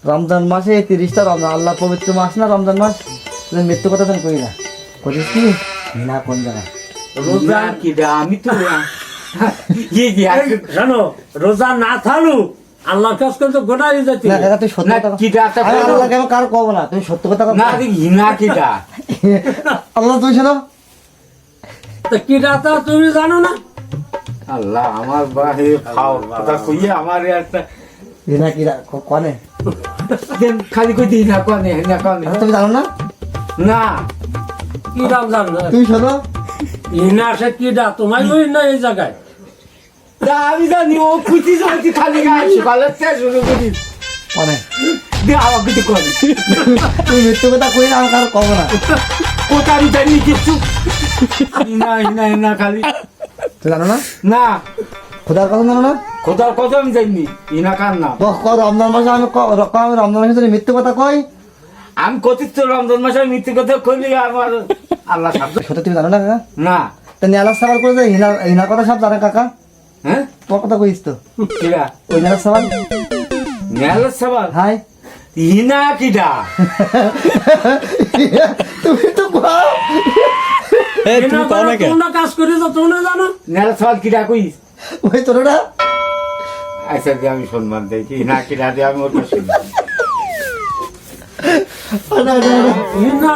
রমজান মাসে 30টা রমজান, আল্লাহ পবিত্র মাস না রমজান মাস, মৃত্যু কথা তো কই না, করিস কি না কোন জায়গায় রোজা কিডা আমি তো জানো রোজা না থাকলু আল্লাহর কাছ থেকে গোনা হয়ে যেত না কাকা তুই সত্য না কথা কিডা আমি আল্লাহকে আমি কার কব না, তুমি সত্য কথা কও না হিনা কিডা আল্লাহ তুমি শোনো তো কি রাতা তুমি জানো না আল্লাহ আমার বাহে খাও কথা কইয়ে আমার একটা হিনা কি কনে দেন খালি কই দিই না কোনে হিনা কোনে তুমি জানো না, না কি রাম জানো না তুমি শোনো ইনা সে কি দা তোমার ওই না এই জায়গায় না আমি জানি ও কুচি যাচ্ছি খালি গায়ে সকালে শুরু করি কনে দে আমার কিছু কোনে তুমি মৃত্যু কথা কই না আমি কার কব না, কোথা আমি জানি কিছু হিনা হিনা হিনা খালি তুই জানো না না খোদার কথা জানো না, কোথাও কথা আমি জানি হিনা কার না রমজান মাসে আমি আমি রমজান মাসে যদি মৃত্যু কথা কই, আমি কথিত রমজান মাসে মিথ্যে কথা কইলি আমার আল্লাহ সাথে সত্যি তুমি জানো না কাকা, না তা নেলার সাবাল করে যে হিনার কথা সব জানে কাকা, হ্যাঁ তোর কথা কইস তো কিরা ওই নেলার সাবাল মেলা সবার হাই হিনা কিডা তুমি তো কও তোমরা কাজ করে তো তোমরা জানো মেলা সবার কিডা কইস ওই তোরা আচ্ছা দিয়ে আমি সম্মান দেই কি না কিডা দিয়ে আমি ওর কাছে ইনা